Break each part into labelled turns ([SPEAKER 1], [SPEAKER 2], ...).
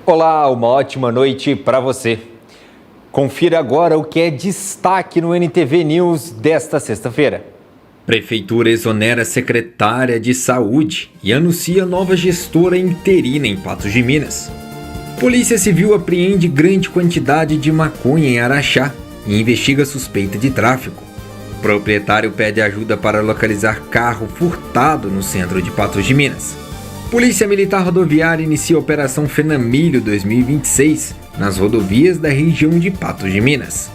[SPEAKER 1] Olá, uma ótima noite para você. Confira agora o que é destaque no NTV News desta sexta-feira. Prefeitura exonera secretária de Saúde e anuncia nova gestora interina em Patos de Minas. Polícia Civil apreende grande quantidade de maconha em Araxá e investiga suspeita de tráfico. Proprietário pede ajuda para localizar carro furtado no centro de Patos de Minas. Polícia Militar Rodoviária inicia a Operação Fenamilho 2026 nas rodovias da região de Patos de Minas.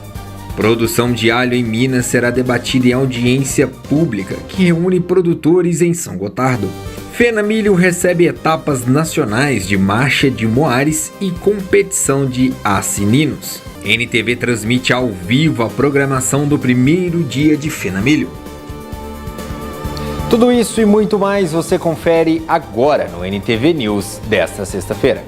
[SPEAKER 1] Produção de alho em Minas será debatida em audiência pública que reúne produtores em São Gotardo. Fenamilho recebe etapas nacionais de marcha de Moares e competição de assininos. NTV transmite ao vivo a programação do primeiro dia de Fenamilho. Tudo isso e muito mais você confere agora no NTV News desta sexta-feira.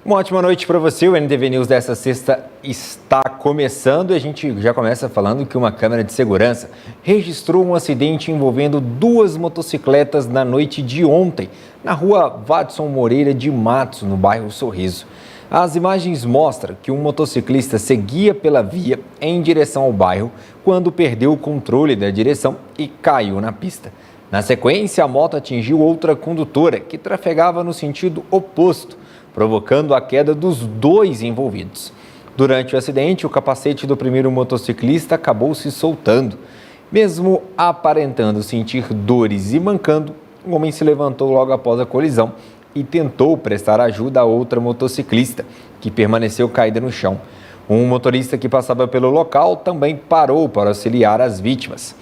[SPEAKER 1] Uma ótima noite para você, o NTV News dessa sexta está começando e a gente já começa falando que uma câmera de segurança registrou um acidente envolvendo duas motocicletas na noite de ontem, na rua Vadson Moreira de Matos, no bairro Sorriso. As imagens mostram que um motociclista seguia pela via em direção ao bairro quando perdeu o controle da direção e caiu na pista. Na sequência, a moto atingiu outra condutora que trafegava no sentido oposto, provocando a queda dos dois envolvidos. Durante o acidente, o capacete do primeiro motociclista acabou se soltando. Mesmo aparentando sentir dores e mancando, o homem se levantou logo após a colisão e tentou prestar ajuda a outra motociclista, que permaneceu caída no chão. Um motorista que passava pelo local também parou para auxiliar as vítimas.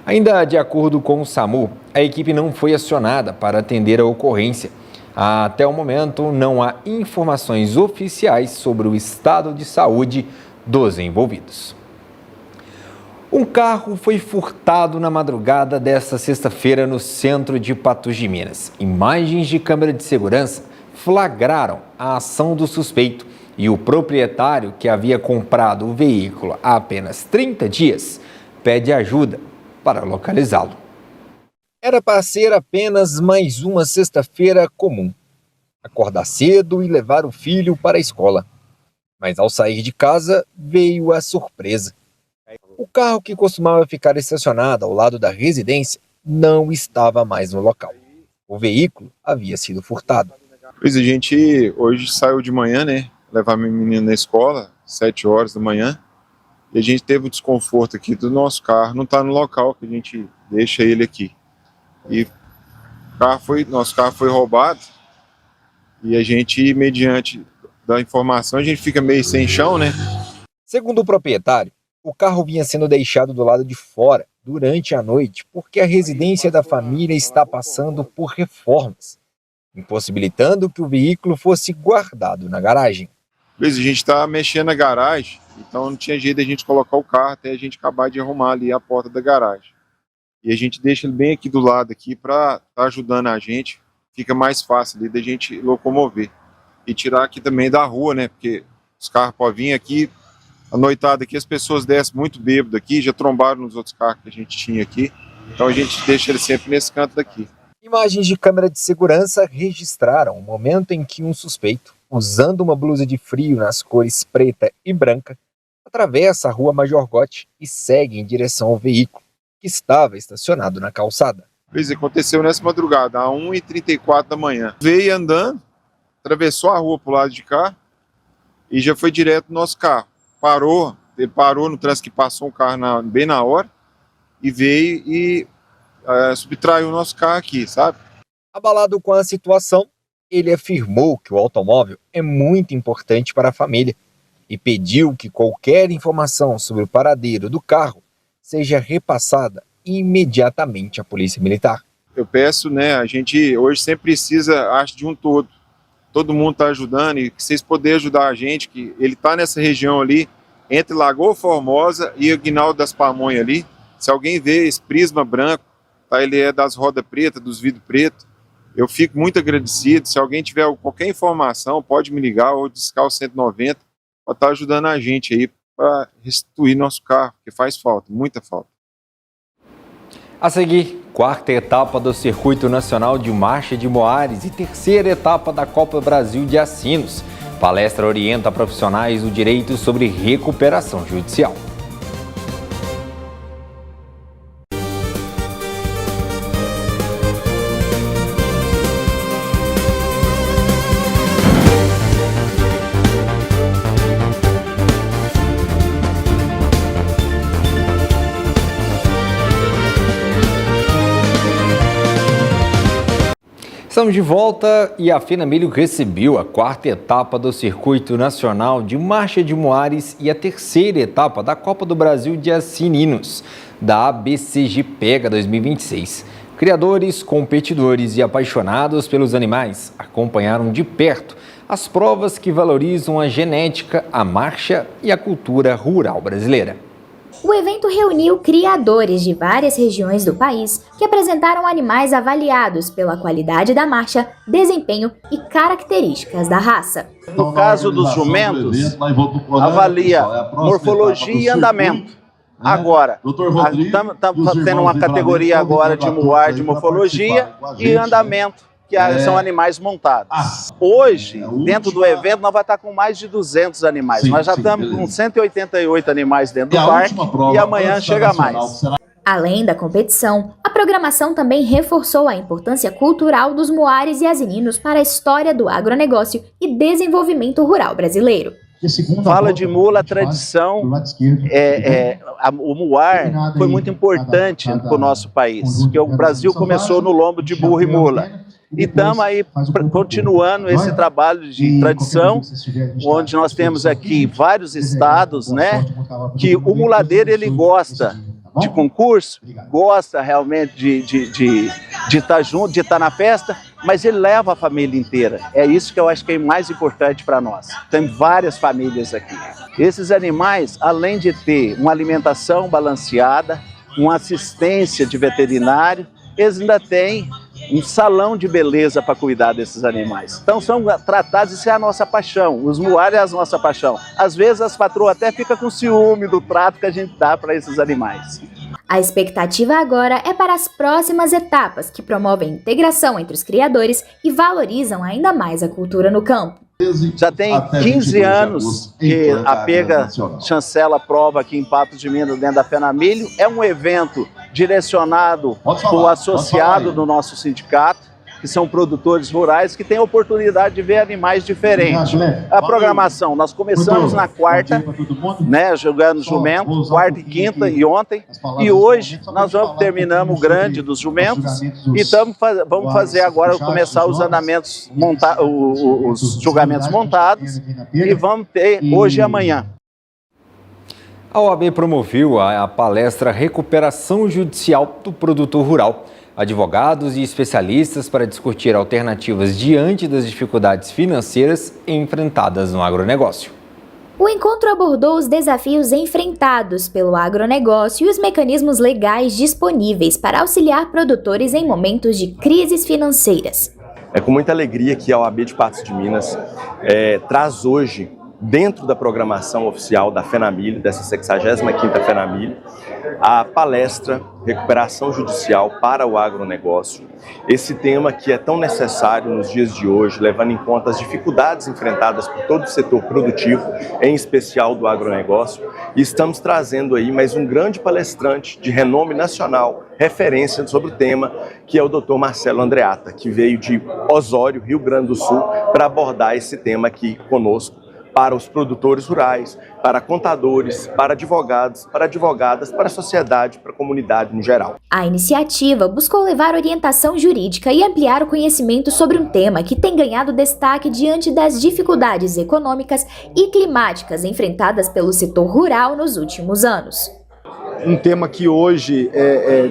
[SPEAKER 1] Ainda de acordo com o SAMU, a equipe não foi acionada para atender a ocorrência. Até o momento, não há informações oficiais sobre o estado de saúde dos envolvidos. Um carro foi furtado na madrugada desta sexta-feira no centro de Patos de Minas. Imagens de câmera de segurança flagraram a ação do suspeito e o proprietário, que havia comprado o veículo há apenas 30 dias, pede ajuda para localizá-lo. Era para ser apenas mais uma sexta-feira comum. Acordar cedo e levar o filho para a escola. Mas ao sair de casa, veio a surpresa. O carro que costumava ficar estacionado ao lado da residência não estava mais no local. O veículo havia sido furtado.
[SPEAKER 2] Pois a gente hoje saiu de manhã, né? Levar meu menino na escola, 7 horas da manhã. E a gente teve o desconforto aqui do nosso carro. Não está no local que a gente deixa ele aqui. E nosso carro foi roubado e a gente, mediante da informação, a gente fica meio sem chão, né?
[SPEAKER 1] Segundo o proprietário, o carro vinha sendo deixado do lado de fora durante a noite porque a residência da família está passando por reformas, impossibilitando que o veículo fosse guardado na garagem.
[SPEAKER 2] A gente está mexendo na garagem, então não tinha jeito de a gente colocar o carro até a gente acabar de arrumar ali a porta da garagem. E a gente deixa ele bem aqui do lado aqui para estar ajudando a gente. Fica mais fácil ali da gente locomover. E tirar aqui também da rua, né? Porque os carros podem vir aqui, à noitada aqui, as pessoas descem muito bêbado aqui, já trombaram nos outros carros que a gente tinha aqui. Então a gente deixa ele sempre nesse canto daqui.
[SPEAKER 1] Imagens de câmera de segurança registraram o momento em que um suspeito, usando uma blusa de frio nas cores preta e branca, atravessa a rua Major Gotti e segue em direção ao veículo que estava estacionado na calçada.
[SPEAKER 2] Isso aconteceu nessa madrugada, às 1h34 da manhã. Veio andando, atravessou a rua para o lado de cá e já foi direto no nosso carro. Ele parou no trânsito que passou um carro bem na hora e veio e subtraiu o nosso carro aqui, sabe?
[SPEAKER 1] Abalado com a situação, ele afirmou que o automóvel é muito importante para a família e pediu que qualquer informação sobre o paradeiro do carro seja repassada imediatamente à Polícia Militar.
[SPEAKER 2] Eu peço, né, a gente hoje sempre precisa, acho, de um todo. Todo mundo está ajudando e que vocês poderem ajudar a gente, que ele está nessa região ali, entre Lagoa Formosa e Aguinaldo das Pamonhas ali. Se alguém vê esse prisma branco, tá, ele é das rodas pretas, dos vidros pretos. Eu fico muito agradecido. Se alguém tiver qualquer informação, pode me ligar ou discar o 190. para estar ajudando a gente aí para restituir nosso carro, que faz falta, muita falta.
[SPEAKER 1] A seguir, quarta etapa do Circuito Nacional de Marcha de Moares e terceira etapa da Copa Brasil de Assinos. Palestra orienta profissionais do direito sobre recuperação judicial. Estamos de volta e a FenaMilho recebeu a quarta etapa do Circuito Nacional de Marcha de Moares e a terceira etapa da Copa do Brasil de Assinos, da ABCGPEGA 2026. Criadores, competidores e apaixonados pelos animais acompanharam de perto as provas que valorizam a genética, a marcha e a cultura rural brasileira.
[SPEAKER 3] O evento reuniu criadores de várias regiões do país que apresentaram animais avaliados pela qualidade da marcha, desempenho e características da raça.
[SPEAKER 4] No caso dos jumentos, avalia morfologia e andamento. Agora, estamos tendo uma categoria agora de muar de morfologia e andamento, que são animais montados. Hoje, dentro do evento, nós vamos estar com mais de 200 animais. Nós já estamos com 188 animais dentro do parque e amanhã chega mais.
[SPEAKER 3] Além da competição, a programação também reforçou a importância cultural dos muares e asininos para a história do agronegócio e desenvolvimento rural brasileiro.
[SPEAKER 4] Fala de mula, tradição, o muar foi muito importante para o nosso país, porque o Brasil começou no lombo de burro e mula. E estamos aí continuando esse trabalho de tradição, onde nós temos aqui vários estados, né, que o muladeiro ele gosta de concurso, gosta realmente de estar junto, de estar na festa, mas ele leva a família inteira. É isso que eu acho que é mais importante para nós. Tem várias famílias aqui. Esses animais, além de ter uma alimentação balanceada, uma assistência de veterinário, eles ainda têm um salão de beleza para cuidar desses animais. Então são tratados, isso é a nossa paixão, os muares é a nossa paixão. Às vezes as patroas até ficam com ciúme do trato que a gente dá para esses animais.
[SPEAKER 3] A expectativa agora é para as próximas etapas, que promovem integração entre os criadores e valorizam ainda mais a cultura no campo.
[SPEAKER 4] Já tem 15 anos que a PEGA chancela a prova aqui em Patos de Minas, dentro da FenaMilho. É um evento direcionado para o associado do nosso sindicato, que são produtores rurais, que têm a oportunidade de ver animais diferentes. A programação, nós começamos na quarta, né, jogando jumento, quarta e quinta e ontem, e hoje nós terminamos o grande dos jumentos e vamos fazer agora, começar os andamentos, os julgamentos montados, e vamos ter hoje e amanhã.
[SPEAKER 1] A OAB promoveu a palestra Recuperação Judicial do Produtor Rural. Advogados e especialistas para discutir alternativas diante das dificuldades financeiras enfrentadas no agronegócio.
[SPEAKER 3] O encontro abordou os desafios enfrentados pelo agronegócio e os mecanismos legais disponíveis para auxiliar produtores em momentos de crises financeiras.
[SPEAKER 5] É com muita alegria que a OAB de Patos de Minas traz hoje, dentro da programação oficial da FenaMilho, dessa 65ª FenaMilho, a palestra Recuperação Judicial para o Agronegócio. Esse tema que é tão necessário nos dias de hoje, levando em conta as dificuldades enfrentadas por todo o setor produtivo, em especial do agronegócio, e estamos trazendo aí mais um grande palestrante de renome nacional, referência sobre o tema, que é o Dr. Marcelo Andreata, que veio de Osório, Rio Grande do Sul, para abordar esse tema aqui conosco, para os produtores rurais, para contadores, para advogados, para advogadas, para a sociedade, para a comunidade no geral.
[SPEAKER 3] A iniciativa buscou levar orientação jurídica e ampliar o conhecimento sobre um tema que tem ganhado destaque diante das dificuldades econômicas e climáticas enfrentadas pelo setor rural nos últimos anos.
[SPEAKER 6] Um tema que hoje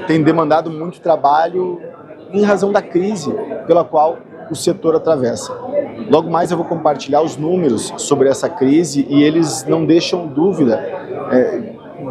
[SPEAKER 6] tem demandado muito trabalho em razão da crise pela qual o setor atravessa. Logo mais eu vou compartilhar os números sobre essa crise e eles não deixam dúvida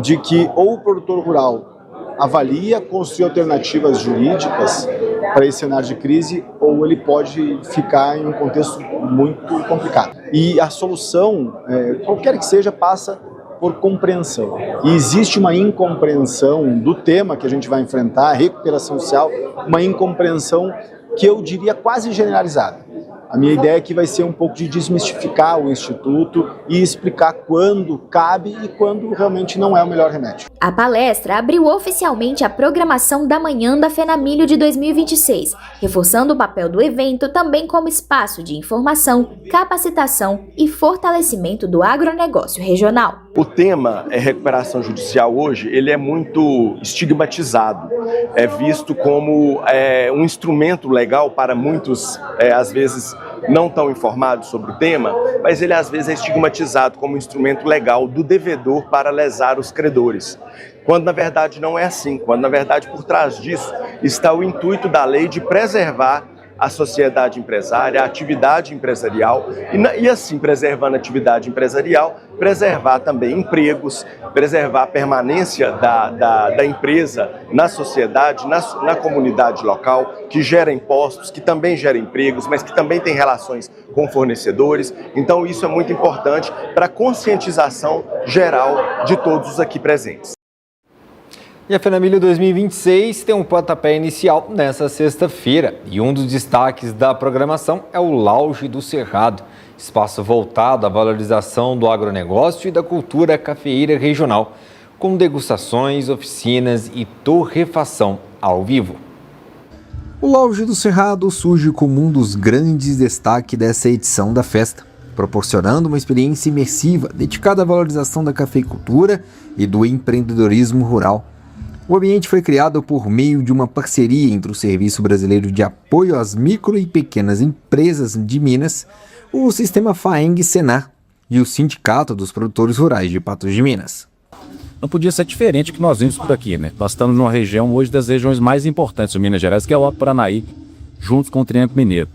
[SPEAKER 6] de que ou o produtor rural avalia construir alternativas jurídicas para esse cenário de crise, ou ele pode ficar em um contexto muito complicado. E a solução, qualquer que seja, passa por compreensão. E existe uma incompreensão do tema que a gente vai enfrentar, a recuperação social, uma incompreensão que eu diria quase generalizada. A minha ideia aqui vai ser um pouco de desmistificar o Instituto e explicar quando cabe e quando realmente não é o melhor remédio.
[SPEAKER 3] A palestra abriu oficialmente a programação da Manhã da FENAMILHO de 2026, reforçando o papel do evento também como espaço de informação, capacitação e fortalecimento do agronegócio regional.
[SPEAKER 5] O tema recuperação judicial hoje, ele é muito estigmatizado, é visto como um instrumento legal para muitos, às vezes, não tão informados sobre o tema, mas ele às vezes é estigmatizado como um instrumento legal do devedor para lesar os credores. Quando na verdade não é assim, quando na verdade por trás disso está o intuito da lei de preservar a sociedade empresária, a atividade empresarial e assim, preservando a atividade empresarial, preservar também empregos, preservar a permanência da empresa na sociedade, na comunidade local, que gera impostos, que também gera empregos, mas que também tem relações com fornecedores. Então isso é muito importante para a conscientização geral de todos os aqui presentes.
[SPEAKER 1] E a FENAMILHO 2026 tem um pontapé inicial nessa sexta-feira. E um dos destaques da programação é o Lounge do Cerrado, espaço voltado à valorização do agronegócio e da cultura cafeeira regional, com degustações, oficinas e torrefação ao vivo. O Lounge do Cerrado surge como um dos grandes destaques dessa edição da festa, proporcionando uma experiência imersiva dedicada à valorização da cafeicultura e do empreendedorismo rural. O ambiente foi criado por meio de uma parceria entre o Serviço Brasileiro de Apoio às Micro e Pequenas Empresas de Minas, o Sistema FAENG-Senar e o Sindicato dos Produtores Rurais de Patos de Minas.
[SPEAKER 7] Não podia ser diferente do que nós vimos por aqui, né? Nós estamos numa região hoje das regiões mais importantes de Minas Gerais, que é o Alto Paranaí, junto com o Triângulo Mineiro.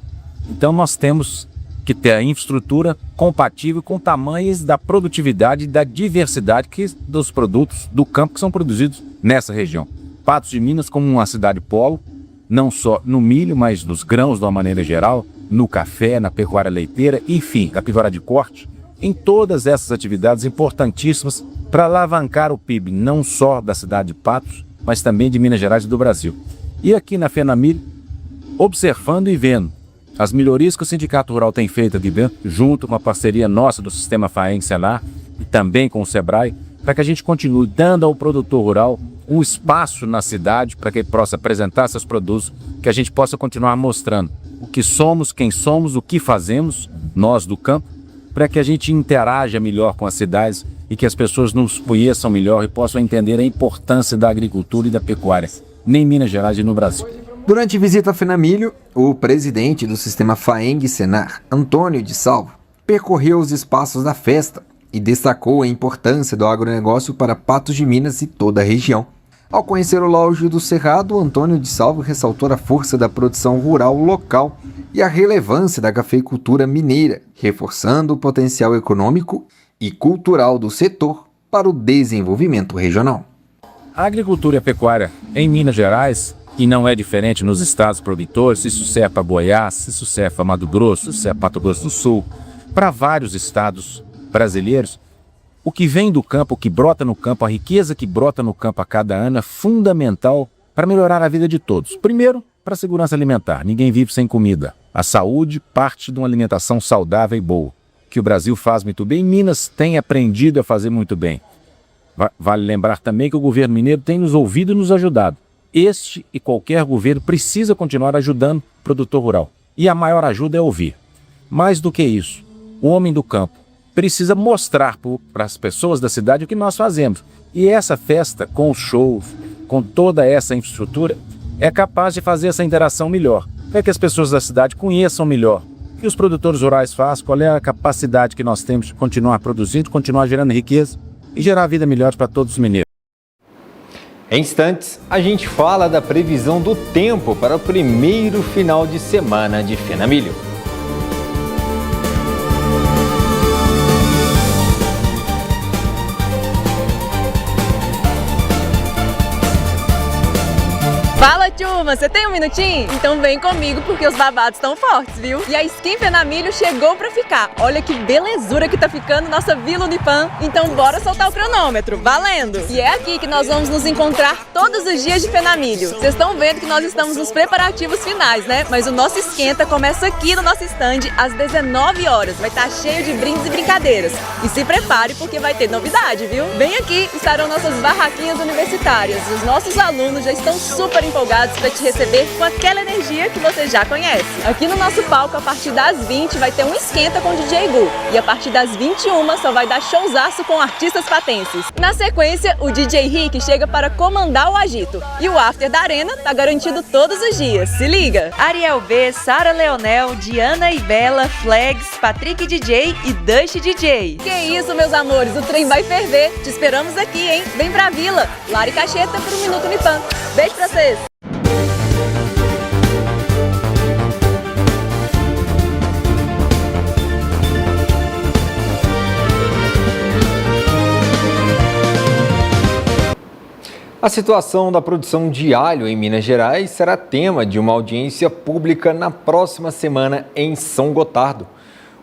[SPEAKER 7] Então nós temos que ter a infraestrutura compatível com tamanhos da produtividade e da diversidade dos produtos do campo que são produzidos nessa região. Patos de Minas como uma cidade polo, não só no milho, mas nos grãos de uma maneira geral, no café, na pecuária leiteira, enfim, na pecuária de corte, em todas essas atividades importantíssimas para alavancar o PIB, não só da cidade de Patos, mas também de Minas Gerais e do Brasil. E aqui na FENAMILHO, observando e vendo as melhorias que o Sindicato Rural tem feito aqui dentro, junto com a parceria nossa do Sistema FAENG-Senar e também com o SEBRAE, para que a gente continue dando ao produtor rural um espaço na cidade para que ele possa apresentar seus produtos, que a gente possa continuar mostrando o que somos, quem somos, o que fazemos, nós do campo, para que a gente interaja melhor com as cidades e que as pessoas nos conheçam melhor e possam entender a importância da agricultura e da pecuária, nem em Minas Gerais e no Brasil.
[SPEAKER 1] Durante a visita à FENAMILHO, o presidente do Sistema FAENG-Senar, Antônio de Salvo, percorreu os espaços da festa e destacou a importância do agronegócio para Patos de Minas e toda a região. Ao conhecer o Lounge do Cerrado, Antônio de Salvo ressaltou a força da produção rural local e a relevância da cafeicultura mineira, reforçando o potencial econômico e cultural do setor para o desenvolvimento regional.
[SPEAKER 7] A agricultura e a pecuária em Minas Gerais, e não é diferente nos estados produtores, isso serve para Goiás, isso serve para Mato Grosso, isso serve para Mato Grosso do Sul, para vários estados brasileiros, o que vem do campo, o que brota no campo, a riqueza que brota no campo a cada ano é fundamental para melhorar a vida de todos. Primeiro, para a segurança alimentar. Ninguém vive sem comida. A saúde parte de uma alimentação saudável e boa, que o Brasil faz muito bem. Minas tem aprendido a fazer muito bem. Vale lembrar também que o governo mineiro tem nos ouvido e nos ajudado. Este e qualquer governo precisa continuar ajudando o produtor rural. E a maior ajuda é ouvir. Mais do que isso, o homem do campo precisa mostrar para as pessoas da cidade o que nós fazemos. E essa festa, com os shows, com toda essa infraestrutura, é capaz de fazer essa interação melhor, para que as pessoas da cidade conheçam melhor o que os produtores rurais fazem, qual é a capacidade que nós temos de continuar produzindo, continuar gerando riqueza e gerar vida melhor para todos os mineiros.
[SPEAKER 1] Em instantes, a gente fala da previsão do tempo para o primeiro final de semana de FENAMILHO.
[SPEAKER 8] Fala turma, você tem um minutinho? Então vem comigo porque os babados estão fortes, viu? E a Skin Fenamilho chegou pra ficar. Olha que belezura que tá ficando nossa Vila Unipan. Então bora soltar o cronômetro, valendo! E é aqui que nós vamos nos encontrar todos os dias de Fenamilho. Vocês estão vendo que nós estamos nos preparativos finais, né? Mas o nosso esquenta começa aqui no nosso stand às 19 horas. Vai estar cheio de brindes e brincadeiras. E se prepare porque vai ter novidade, viu? Bem aqui estarão nossas barraquinhas universitárias. Os nossos alunos já estão super empolgados para te receber com aquela energia que você já conhece. Aqui no nosso palco, a partir das 20, vai ter um esquenta com DJ Gu. E a partir das 21, só vai dar showzaço com artistas patenses. Na sequência, o DJ Rick chega para comandar o agito. E o after da Arena tá garantido todos os dias. Se liga!
[SPEAKER 9] Ariel B, Sara Leonel, Diana e Bela, Flags, Patrick DJ e Dust DJ.
[SPEAKER 8] Que isso, meus amores, o trem vai ferver. Te esperamos aqui, hein? Vem pra Vila. Lari Cacheta por um Minuto Unipan. Beijo pra vocês!
[SPEAKER 1] A situação da produção de alho em Minas Gerais será tema de uma audiência pública na próxima semana em São Gotardo.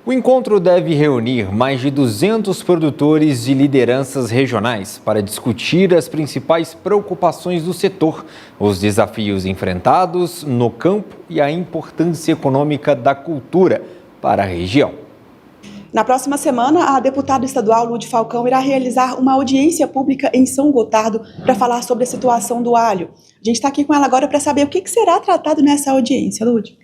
[SPEAKER 1] O encontro deve reunir mais de 200 produtores e lideranças regionais para discutir as principais preocupações do setor, os desafios enfrentados no campo e a importância econômica da cultura para a região.
[SPEAKER 10] Na próxima semana, a deputada estadual Lude Falcão irá realizar uma audiência pública em São Gotardo para falar sobre a situação do alho. A gente está aqui com ela agora para saber o que será tratado nessa audiência, Lude.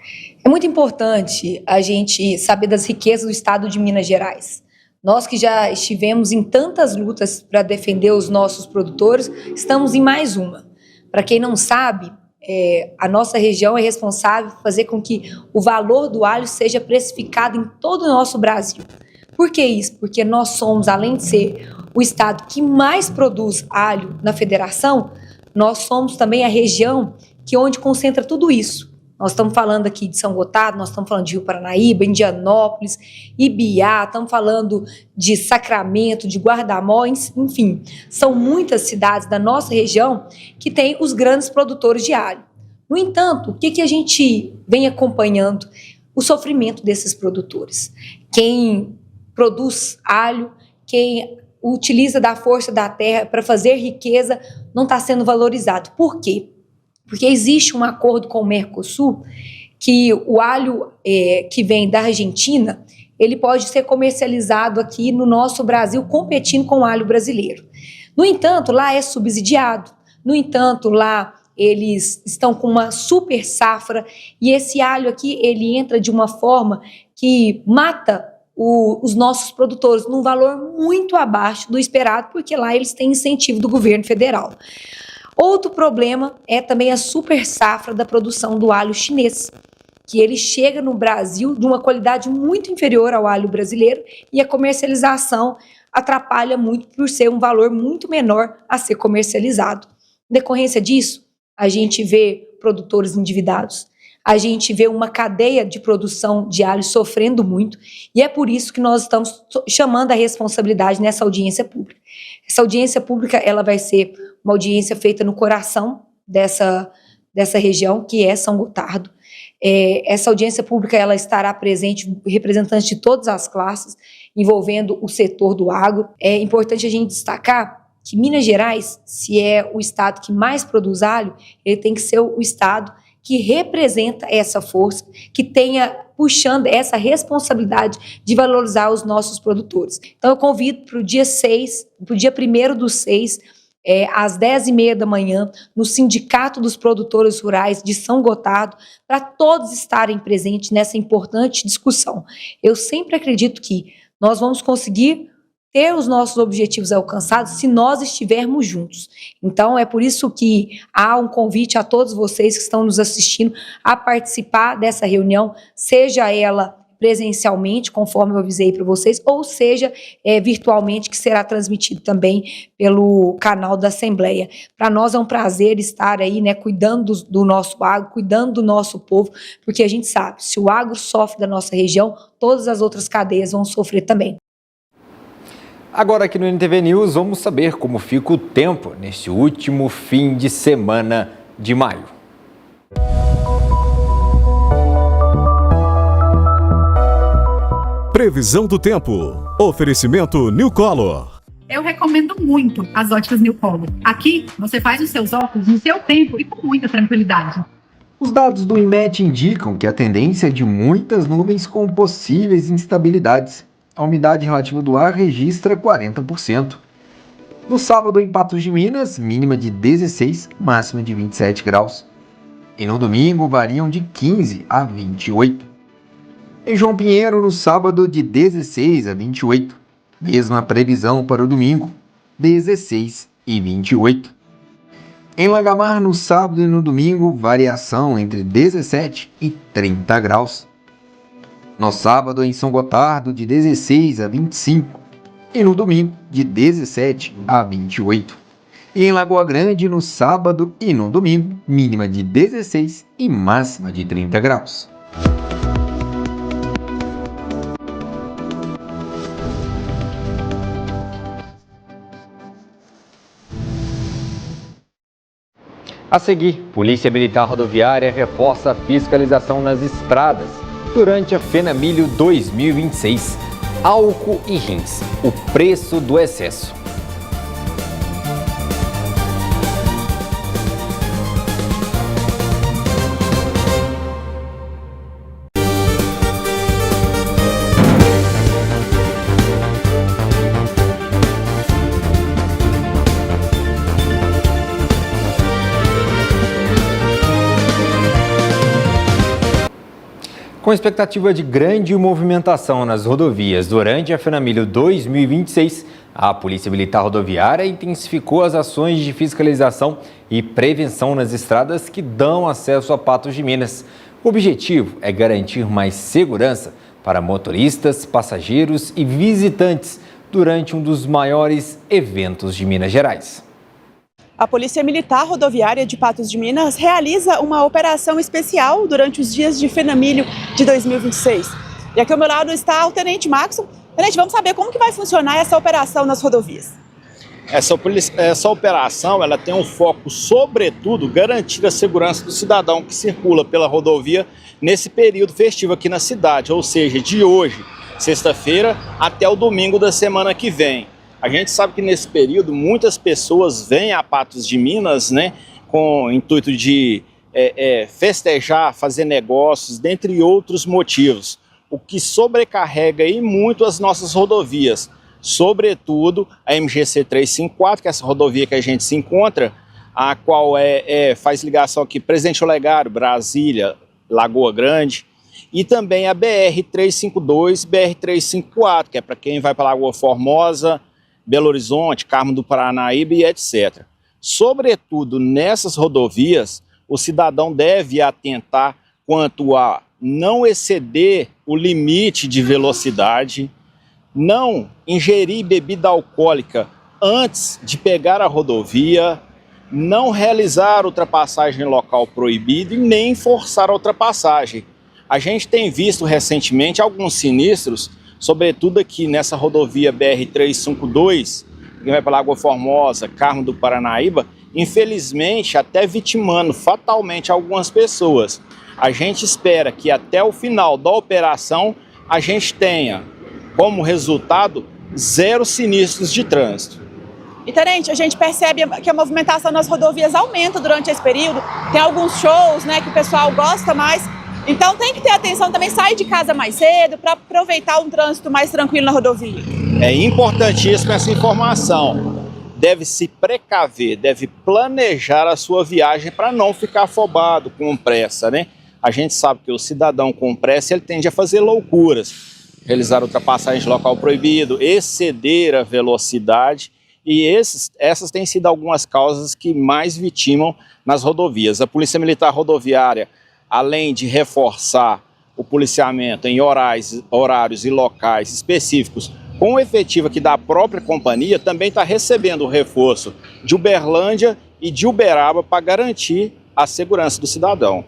[SPEAKER 11] É muito importante a gente saber das riquezas do estado de Minas Gerais. Nós que já estivemos em tantas lutas para defender os nossos produtores, estamos em mais uma. Para quem não sabe, a nossa região é responsável por fazer com que o valor do alho seja precificado em todo o nosso Brasil. Por que isso? Porque nós somos, além de ser o estado que mais produz alho na federação, nós somos também a região onde concentra tudo isso. Nós estamos falando aqui de São Gotardo, nós estamos falando de Rio Paranaíba, Indianópolis, Ibiá, estamos falando de Sacramento, de Guarda-Mó, enfim, são muitas cidades da nossa região que têm os grandes produtores de alho. No entanto, o que a gente vem acompanhando? O sofrimento desses produtores. Quem produz alho, quem utiliza da força da terra para fazer riqueza, não está sendo valorizado. Por quê? Porque existe um acordo com o Mercosul que o alho que vem da Argentina, ele pode ser comercializado aqui no nosso Brasil, competindo com o alho brasileiro. No entanto, lá é subsidiado. No entanto, lá eles estão com uma super safra e esse alho aqui, ele entra de uma forma que mata os nossos produtores num valor muito abaixo do esperado, porque lá eles têm incentivo do governo federal. Outro problema é também a super safra da produção do alho chinês, que ele chega no Brasil de uma qualidade muito inferior ao alho brasileiro e a comercialização atrapalha muito por ser um valor muito menor a ser comercializado. Em decorrência disso, a gente vê produtores endividados, a gente vê uma cadeia de produção de alho sofrendo muito e é por isso que nós estamos chamando a responsabilidade nessa audiência pública. Essa audiência pública ela vai ser uma audiência feita no coração dessa região, que é São Gotardo. Essa audiência pública ela estará presente representantes de todas as classes, envolvendo o setor do agro. É importante a gente destacar que Minas Gerais, se é o estado que mais produz alho, ele tem que ser o estado que representa essa força, que tenha puxando essa responsabilidade de valorizar os nossos produtores. Então eu convido para o dia 6, para o dia 1º/6, às 10h30 da manhã, no Sindicato dos Produtores Rurais de São Gotardo, para todos estarem presentes nessa importante discussão. Eu sempre acredito que nós vamos conseguir ter os nossos objetivos alcançados se nós estivermos juntos. Então, é por isso que há um convite a todos vocês que estão nos assistindo a participar dessa reunião, seja ela presencialmente, conforme eu avisei para vocês, ou seja, virtualmente, que será transmitido também pelo canal da Assembleia. Para nós é um prazer estar aí, né, cuidando do nosso agro, cuidando do nosso povo, porque a gente sabe, se o agro sofre da nossa região, todas as outras cadeias vão sofrer também.
[SPEAKER 1] Agora aqui no NTV News, vamos saber como fica o tempo neste último fim de semana de maio.
[SPEAKER 12] Previsão do tempo. Oferecimento New Color.
[SPEAKER 13] Eu recomendo muito as óticas New Color. Aqui, você faz os seus óculos no seu tempo e com muita tranquilidade.
[SPEAKER 1] Os dados do INMET indicam que a tendência é de muitas nuvens com possíveis instabilidades. A umidade relativa do ar registra 40%. No sábado, em Patos de Minas, mínima de 16, máxima de 27 graus. E no domingo, variam de 15 a 28. Em João Pinheiro, no sábado, de 16 a 28. Mesma previsão para o domingo, 16 e 28. Em Lagamar, no sábado e no domingo, variação entre 17 e 30 graus. No sábado, em São Gotardo, de 16 a 25. E no domingo, de 17 a 28. E em Lagoa Grande, no sábado e no domingo, mínima de 16 e máxima de 30 graus. A seguir, Polícia Militar Rodoviária reforça a fiscalização nas estradas durante a FENAMILHO 2026. Álcool e rins, o preço do excesso. Com expectativa de grande movimentação nas rodovias durante a FENAMILHO 2026, a Polícia Militar Rodoviária intensificou as ações de fiscalização e prevenção nas estradas que dão acesso a Patos de Minas. O objetivo é garantir mais segurança para motoristas, passageiros e visitantes durante um dos maiores eventos de Minas Gerais.
[SPEAKER 10] A Polícia Militar Rodoviária de Patos de Minas realiza uma operação especial durante os dias de FENAMILHO de 2026. E aqui ao meu lado está o Tenente Maxson. Tenente, vamos saber como que vai funcionar essa operação nas rodovias.
[SPEAKER 14] Essa operação ela tem um foco, sobretudo, garantir a segurança do cidadão que circula pela rodovia nesse período festivo aqui na cidade, ou seja, de hoje, sexta-feira, até o domingo da semana que vem. A gente sabe que nesse período muitas pessoas vêm a Patos de Minas, né, com o intuito de festejar, fazer negócios, dentre outros motivos, o que sobrecarrega aí muito as nossas rodovias, sobretudo a MGC 354, que é essa rodovia que a gente se encontra, a qual faz ligação aqui Presidente Olegário, Brasília, Lagoa Grande, e também a BR 352, BR 354, que é para quem vai para Lagoa Formosa, Belo Horizonte, Carmo do Paranaíba e etc. Sobretudo nessas rodovias, o cidadão deve atentar quanto a não exceder o limite de velocidade, não ingerir bebida alcoólica antes de pegar a rodovia, não realizar ultrapassagem em local proibido e nem forçar a ultrapassagem. A gente tem visto recentemente alguns sinistros, sobretudo aqui nessa rodovia BR-352, que vai para Lagoa Formosa, Carmo do Paranaíba, infelizmente até vitimando fatalmente algumas pessoas. A gente espera que até o final da operação a gente tenha, como resultado, 0 sinistros de trânsito.
[SPEAKER 10] E, Tenente, a gente percebe que a movimentação nas rodovias aumenta durante esse período, tem alguns shows, né, que o pessoal gosta mais. Então tem que ter atenção também, sair de casa mais cedo para aproveitar um trânsito mais tranquilo na rodovia.
[SPEAKER 14] É importantíssima essa informação. Deve se precaver, deve planejar a sua viagem para não ficar afobado com pressa, né? A gente sabe que o cidadão com pressa ele tende a fazer loucuras, realizar ultrapassagens de local proibido, exceder a velocidade e essas têm sido algumas causas que mais vitimam nas rodovias. A Polícia Militar Rodoviária, além de reforçar o policiamento em horários e locais específicos com o efetivo aqui da própria companhia, também está recebendo o reforço de Uberlândia e de Uberaba para garantir a segurança do cidadão.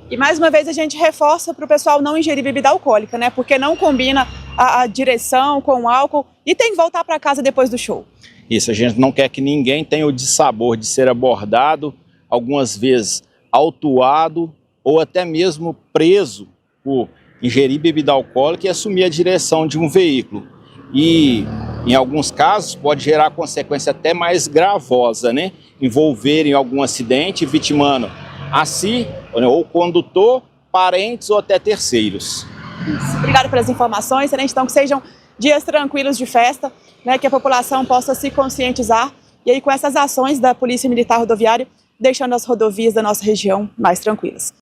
[SPEAKER 10] E mais uma vez a gente reforça para o pessoal não ingerir bebida alcoólica, né? Porque não combina a direção com o álcool e tem que voltar para casa depois do show.
[SPEAKER 14] Isso, a gente não quer que ninguém tenha o dissabor de ser abordado, algumas vezes autuado, ou até mesmo preso por ingerir bebida alcoólica e assumir a direção de um veículo. E, em alguns casos, pode gerar consequência até mais gravosa, né? Envolver em algum acidente, vitimando a si, ou o condutor, parentes ou até terceiros.
[SPEAKER 10] Obrigada pelas informações, Tenente. Então, que sejam dias tranquilos de festa, né, que a população possa se conscientizar e aí com essas ações da Polícia Militar Rodoviária, deixando as rodovias da nossa região mais tranquilas.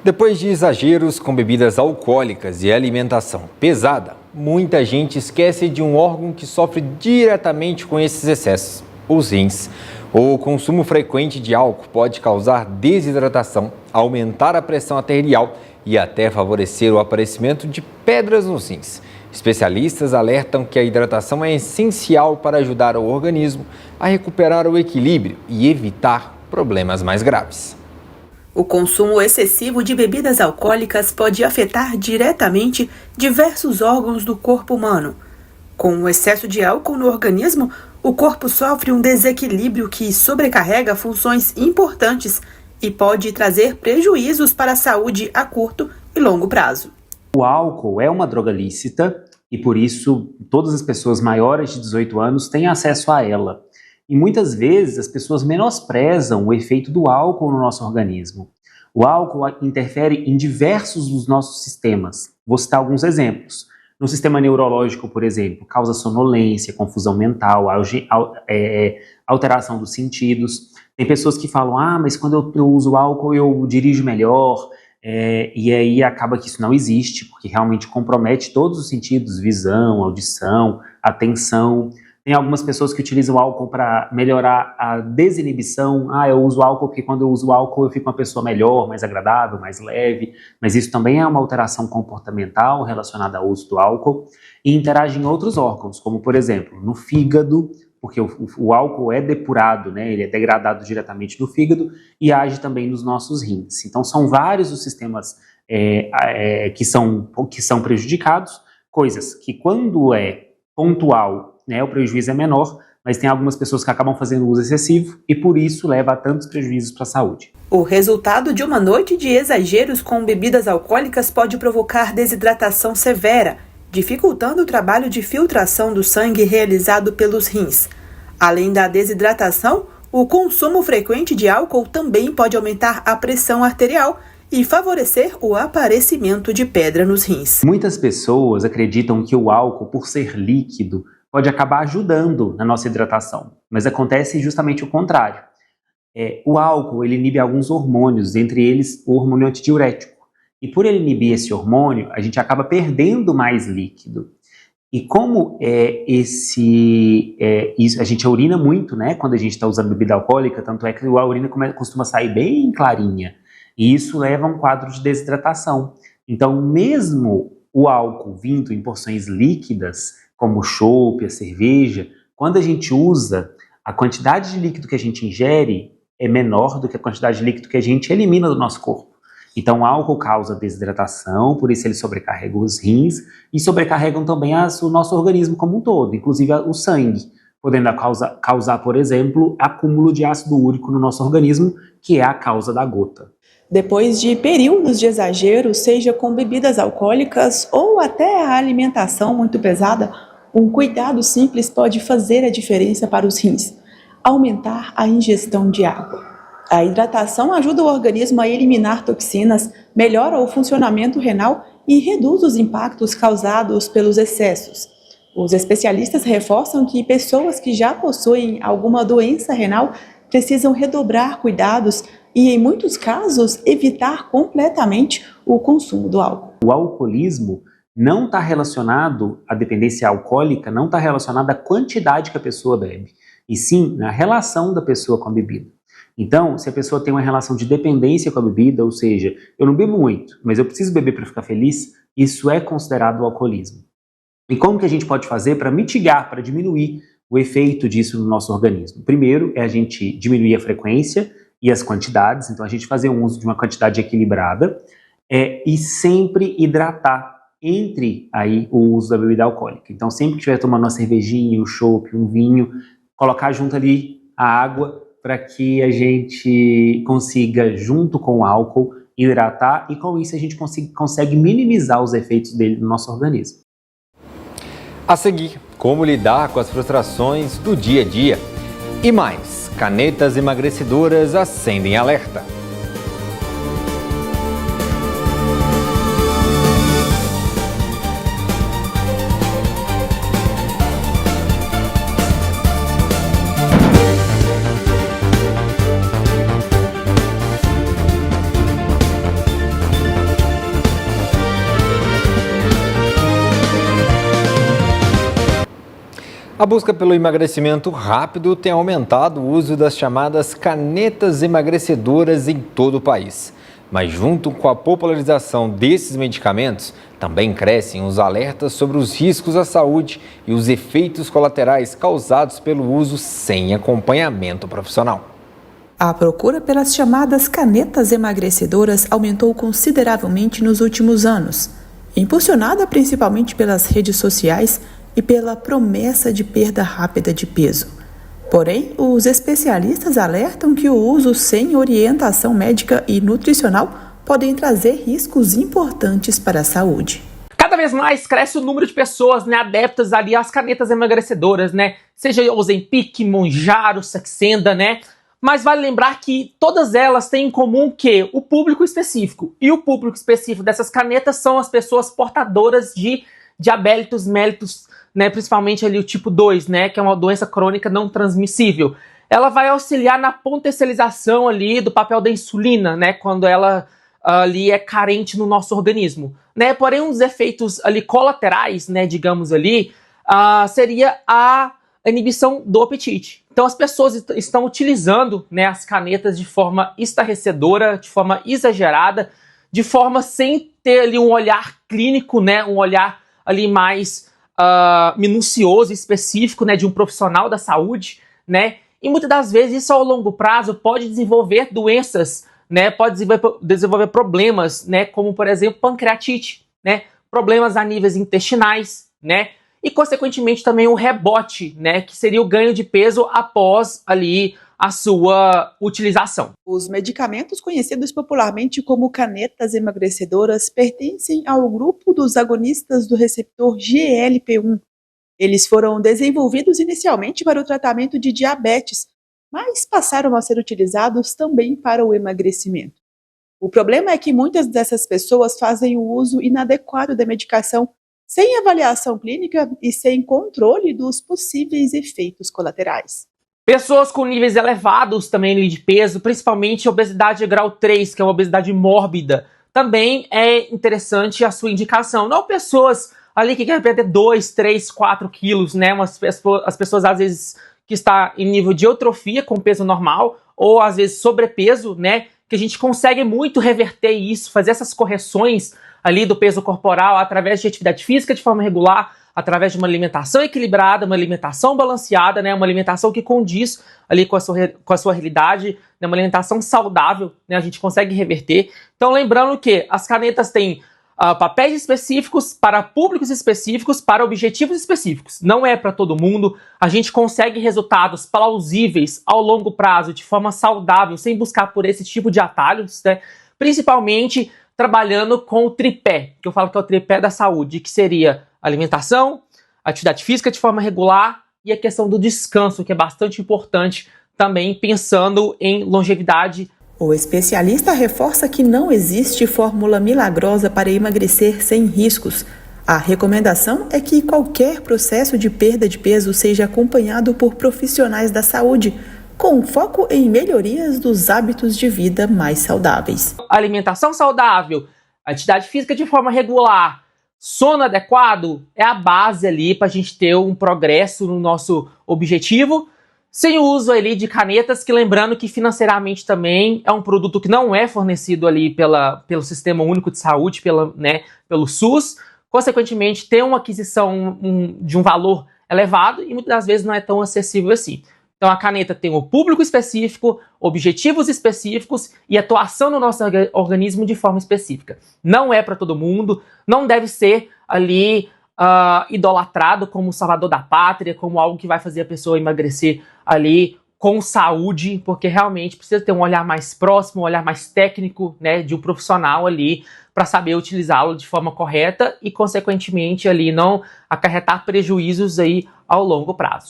[SPEAKER 1] Depois de exageros com bebidas alcoólicas e alimentação pesada, muita gente esquece de um órgão que sofre diretamente com esses excessos, os rins. O consumo frequente de álcool pode causar desidratação, aumentar a pressão arterial e até favorecer o aparecimento de pedras nos rins. Especialistas alertam que a hidratação é essencial para ajudar o organismo a recuperar o equilíbrio e evitar problemas mais graves.
[SPEAKER 15] O consumo excessivo de bebidas alcoólicas pode afetar diretamente diversos órgãos do corpo humano. Com o excesso de álcool no organismo, o corpo sofre um desequilíbrio que sobrecarrega funções importantes e pode trazer prejuízos para a saúde a curto e longo prazo.
[SPEAKER 16] O álcool é uma droga lícita e, por isso, todas as pessoas maiores de 18 anos têm acesso a ela. E muitas vezes as pessoas menosprezam o efeito do álcool no nosso organismo. O álcool interfere em diversos dos nossos sistemas. Vou citar alguns exemplos. No sistema neurológico, por exemplo, causa sonolência, confusão mental, alteração dos sentidos. Tem pessoas que falam, mas quando eu uso álcool eu dirijo melhor. E aí acaba que isso não existe, porque realmente compromete todos os sentidos, visão, audição, atenção. Tem algumas pessoas que utilizam álcool para melhorar a desinibição. Eu uso álcool porque quando eu uso álcool eu fico uma pessoa melhor, mais agradável, mais leve. Mas isso também é uma alteração comportamental relacionada ao uso do álcool. E interage em outros órgãos, como por exemplo, no fígado, porque o álcool é depurado, né? Ele é degradado diretamente no fígado e age também nos nossos rins. Então são vários os sistemas que são prejudicados, coisas que quando é pontual, né, o prejuízo é menor, mas tem algumas pessoas que acabam fazendo uso excessivo e por isso leva a tantos prejuízos para a saúde.
[SPEAKER 15] O resultado de uma noite de exageros com bebidas alcoólicas pode provocar desidratação severa, dificultando o trabalho de filtração do sangue realizado pelos rins. Além da desidratação, o consumo frequente de álcool também pode aumentar a pressão arterial e favorecer o aparecimento de pedra nos rins.
[SPEAKER 16] Muitas pessoas acreditam que o álcool, por ser líquido, pode acabar ajudando na nossa hidratação, mas acontece justamente o contrário. O álcool ele inibe alguns hormônios, entre eles o hormônio antidiurético. E por ele inibir esse hormônio, a gente acaba perdendo mais líquido. E como isso, a gente urina muito, né, quando a gente está usando bebida alcoólica, tanto é que a urina costuma sair bem clarinha. E isso leva a um quadro de desidratação. Então, mesmo o álcool vindo em porções líquidas, como o chopp, a cerveja, quando a gente usa, a quantidade de líquido que a gente ingere é menor do que a quantidade de líquido que a gente elimina do nosso corpo. Então o álcool causa desidratação, por isso ele sobrecarrega os rins e sobrecarregam também o nosso organismo como um todo, inclusive o sangue, podendo causar, por exemplo, acúmulo de ácido úrico no nosso organismo, que é a causa da gota.
[SPEAKER 10] Depois de períodos de exagero, seja com bebidas alcoólicas ou até a alimentação muito pesada, um cuidado simples pode fazer a diferença para os rins: aumentar a ingestão de água. A hidratação ajuda o organismo a eliminar toxinas, melhora o funcionamento renal e reduz os impactos causados pelos excessos. Os especialistas reforçam que pessoas que já possuem alguma doença renal precisam redobrar cuidados e, em muitos casos, evitar completamente o consumo do álcool.
[SPEAKER 16] O alcoolismo não está relacionado, a dependência alcoólica não está relacionada à quantidade que a pessoa bebe, e sim na relação da pessoa com a bebida. Então, se a pessoa tem uma relação de dependência com a bebida, ou seja, eu não bebo muito, mas eu preciso beber para ficar feliz, isso é considerado alcoolismo. E como que a gente pode fazer para mitigar, para diminuir o efeito disso no nosso organismo? Primeiro é a gente diminuir a frequência e as quantidades, então a gente fazer um uso de uma quantidade equilibrada e sempre hidratar entre aí o uso da bebida alcoólica. Então sempre que estiver tomando uma cervejinha, um chopp, um vinho, colocar junto ali a água para que a gente consiga, junto com o álcool, hidratar, e com isso a gente consegue minimizar os efeitos dele no nosso organismo.
[SPEAKER 1] A seguir, como lidar com as frustrações do dia a dia. E mais, canetas emagrecedoras acendem alerta. A busca pelo emagrecimento rápido tem aumentado o uso das chamadas canetas emagrecedoras em todo o país. Mas junto com a popularização desses medicamentos, também crescem os alertas sobre os riscos à saúde e os efeitos colaterais causados pelo uso sem acompanhamento profissional.
[SPEAKER 15] A procura pelas chamadas canetas emagrecedoras aumentou consideravelmente nos últimos anos, impulsionada principalmente pelas redes sociais e pela promessa de perda rápida de peso. Porém, os especialistas alertam que o uso sem orientação médica e nutricional podem trazer riscos importantes para a saúde.
[SPEAKER 17] Cada vez mais cresce o número de pessoas, adeptas ali às canetas emagrecedoras, Seja Ozempic, Mounjaro, Saxenda, Mas vale lembrar que todas elas têm em comum que o público específico. E o público específico dessas canetas são as pessoas portadoras de diabetes mellitus, principalmente ali o tipo 2, que é uma doença crônica não transmissível. Ela vai auxiliar na potencialização ali do papel da insulina, quando ela ali é carente no nosso organismo. Porém, um dos efeitos ali colaterais, digamos ali, seria a inibição do apetite. Então as pessoas estão utilizando as canetas de forma estarrecedora, de forma exagerada, de forma sem ter ali um olhar clínico, um olhar ali mais minucioso, específico, de um profissional da saúde, e muitas das vezes isso ao longo prazo pode desenvolver doenças, pode desenvolver problemas, como por exemplo pancreatite, problemas a níveis intestinais, e consequentemente também o rebote, que seria o ganho de peso após ali a sua utilização.
[SPEAKER 10] Os medicamentos conhecidos popularmente como canetas emagrecedoras pertencem ao grupo dos agonistas do receptor GLP-1. Eles foram desenvolvidos inicialmente para o tratamento de diabetes, mas passaram a ser utilizados também para o emagrecimento. O problema é que muitas dessas pessoas fazem o uso inadequado da medicação, sem avaliação clínica e sem controle dos possíveis efeitos colaterais.
[SPEAKER 17] Pessoas com níveis elevados também de peso, principalmente obesidade grau 3, que é uma obesidade mórbida, também é interessante a sua indicação. Não pessoas ali que querem perder 2, 3, 4 quilos, as pessoas às vezes que está em nível de eutrofia com peso normal, ou às vezes sobrepeso, que a gente consegue muito reverter isso, fazer essas correções ali do peso corporal através de atividade física de forma regular, através de uma alimentação equilibrada, uma alimentação balanceada, uma alimentação que condiz ali com a sua realidade, uma alimentação saudável, a gente consegue reverter. Então lembrando que as canetas têm papéis específicos para públicos específicos, para objetivos específicos. Não é para todo mundo, a gente consegue resultados plausíveis ao longo prazo, de forma saudável, sem buscar por esse tipo de atalhos, principalmente trabalhando com o tripé, que eu falo que é o tripé da saúde, que seria alimentação, atividade física de forma regular e a questão do descanso, que é bastante importante também pensando em longevidade.
[SPEAKER 15] O especialista reforça que não existe fórmula milagrosa para emagrecer sem riscos. A recomendação é que qualquer processo de perda de peso seja acompanhado por profissionais da saúde, com foco em melhorias dos hábitos de vida mais saudáveis.
[SPEAKER 17] Alimentação saudável, atividade física de forma regular, sono adequado é a base ali para a gente ter um progresso no nosso objetivo, sem o uso ali de canetas, que lembrando que financeiramente também é um produto que não é fornecido ali pelo Sistema Único de Saúde, pelo SUS, consequentemente tem uma aquisição de um valor elevado e muitas das vezes não é tão acessível assim. Então a caneta tem um público específico, objetivos específicos e atuação no nosso organismo de forma específica. Não é para todo mundo, não deve ser ali idolatrado como o salvador da pátria, como algo que vai fazer a pessoa emagrecer ali com saúde, porque realmente precisa ter um olhar mais próximo, um olhar mais técnico, né, de um profissional ali para saber utilizá-lo de forma correta e, consequentemente, ali não acarretar prejuízos aí ao longo prazo.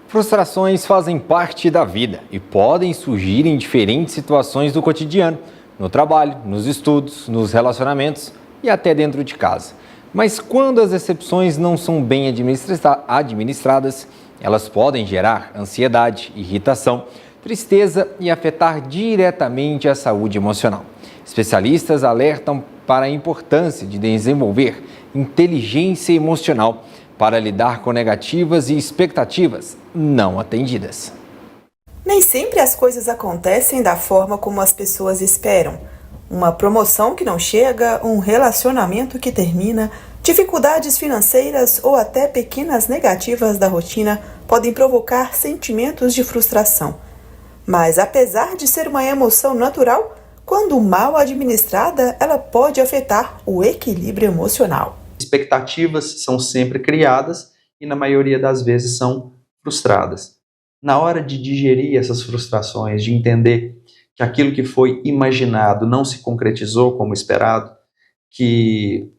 [SPEAKER 1] Frustrações fazem parte da vida e podem surgir em diferentes situações do cotidiano, no trabalho, nos estudos, nos relacionamentos e até dentro de casa. Mas quando as decepções não são bem administradas, elas podem gerar ansiedade, irritação, tristeza e afetar diretamente a saúde emocional. Especialistas alertam para a importância de desenvolver inteligência emocional para lidar com negativas e expectativas não atendidas.
[SPEAKER 15] Nem sempre as coisas acontecem da forma como as pessoas esperam. Uma promoção que não chega, um relacionamento que termina, dificuldades financeiras ou até pequenas negativas da rotina podem provocar sentimentos de frustração. Mas apesar de ser uma emoção natural, quando mal administrada, ela pode afetar o equilíbrio emocional.
[SPEAKER 18] Expectativas são sempre criadas e na maioria das vezes são frustradas. Na hora de digerir essas frustrações, de entender que aquilo que foi imaginado não se concretizou como esperado, que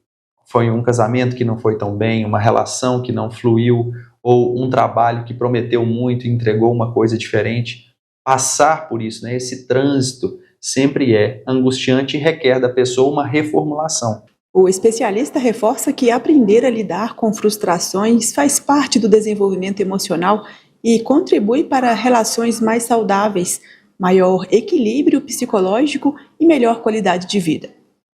[SPEAKER 18] foi um casamento que não foi tão bem, uma relação que não fluiu, ou um trabalho que prometeu muito e entregou uma coisa diferente, passar por isso, né, esse trânsito sempre é angustiante e requer da pessoa uma reformulação.
[SPEAKER 10] O especialista reforça que aprender a lidar com frustrações faz parte do desenvolvimento emocional e contribui para relações mais saudáveis, maior equilíbrio psicológico e melhor qualidade de vida.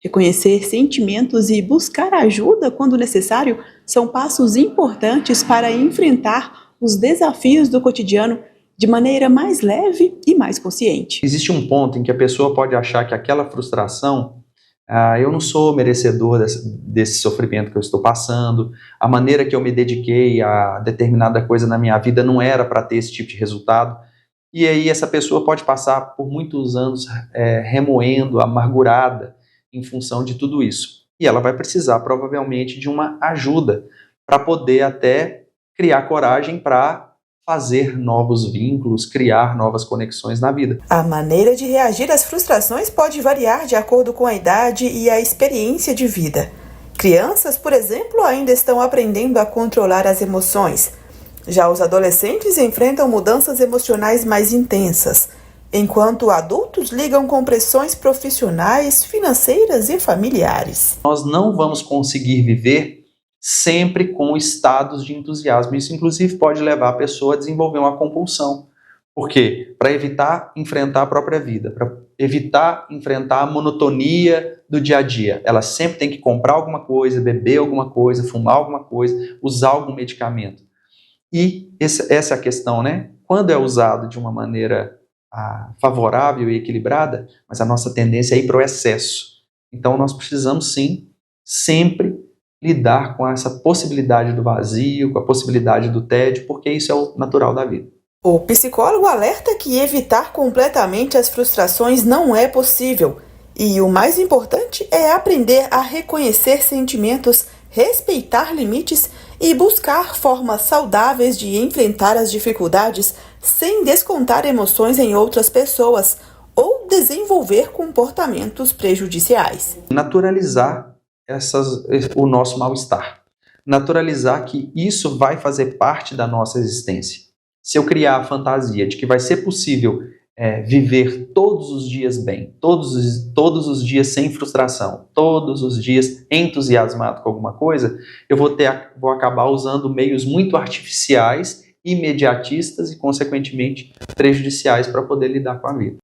[SPEAKER 10] Reconhecer sentimentos e buscar ajuda quando necessário são passos importantes para enfrentar os desafios do cotidiano de maneira mais leve e mais consciente.
[SPEAKER 18] Existe um ponto em que a pessoa pode achar que aquela frustração, eu não sou merecedor desse sofrimento que eu estou passando, a maneira que eu me dediquei a determinada coisa na minha vida não era para ter esse tipo de resultado. E aí essa pessoa pode passar por muitos anos remoendo, amargurada, em função de tudo isso. E ela vai precisar, provavelmente, de uma ajuda para poder até criar coragem para fazer novos vínculos, criar novas conexões na vida.
[SPEAKER 15] A maneira de reagir às frustrações pode variar de acordo com a idade e a experiência de vida. Crianças, por exemplo, ainda estão aprendendo a controlar as emoções. Já os adolescentes enfrentam mudanças emocionais mais intensas, enquanto adultos lidam com pressões profissionais, financeiras e familiares.
[SPEAKER 18] Nós não vamos conseguir viver sempre com estados de entusiasmo. Isso, inclusive, pode levar a pessoa a desenvolver uma compulsão. Por quê? Para evitar enfrentar a própria vida, para evitar enfrentar a monotonia do dia a dia. Ela sempre tem que comprar alguma coisa, beber alguma coisa, fumar alguma coisa, usar algum medicamento. E essa é a questão, né? Quando é usado de uma maneira favorável e equilibrada, mas a nossa tendência é ir para o excesso. Então nós precisamos sim, sempre lidar com essa possibilidade do vazio, com a possibilidade do tédio, porque isso é o natural da vida.
[SPEAKER 15] O psicólogo alerta que evitar completamente as frustrações não é possível. E o mais importante é aprender a reconhecer sentimentos, respeitar limites e buscar formas saudáveis de enfrentar as dificuldades sem descontar emoções em outras pessoas ou desenvolver comportamentos prejudiciais.
[SPEAKER 18] Naturalizar o nosso mal-estar. Naturalizar que isso vai fazer parte da nossa existência. Se eu criar a fantasia de que vai ser possível viver todos os dias bem, todos os dias sem frustração, todos os dias entusiasmado com alguma coisa, eu vou acabar usando meios muito artificiais, imediatistas e, consequentemente, prejudiciais para poder lidar com a vida.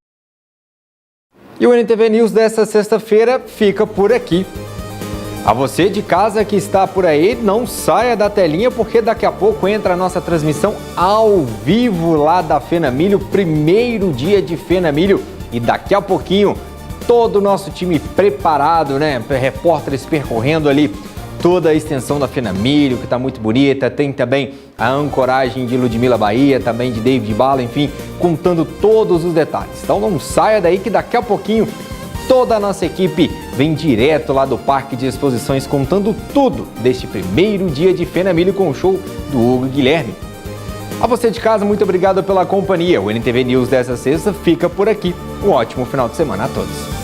[SPEAKER 1] E o NTV News dessa sexta-feira fica por aqui. A você de casa que está por aí, não saia da telinha, porque daqui a pouco entra a nossa transmissão ao vivo lá da Fenamilho, primeiro dia de Fenamilho. E daqui a pouquinho, todo o nosso time preparado, né? Repórteres percorrendo ali toda a extensão da Fenamilho, que está muito bonita. Tem também a ancoragem de Ludmila Bahia, também de David Bala, enfim, contando todos os detalhes. Então não saia daí que daqui a pouquinho toda a nossa equipe vem direto lá do Parque de Exposições contando tudo deste primeiro dia de Fenamilho com o show do Hugo Guilherme. A você de casa, muito obrigado pela companhia. O NTV News dessa sexta fica por aqui. Um ótimo final de semana a todos.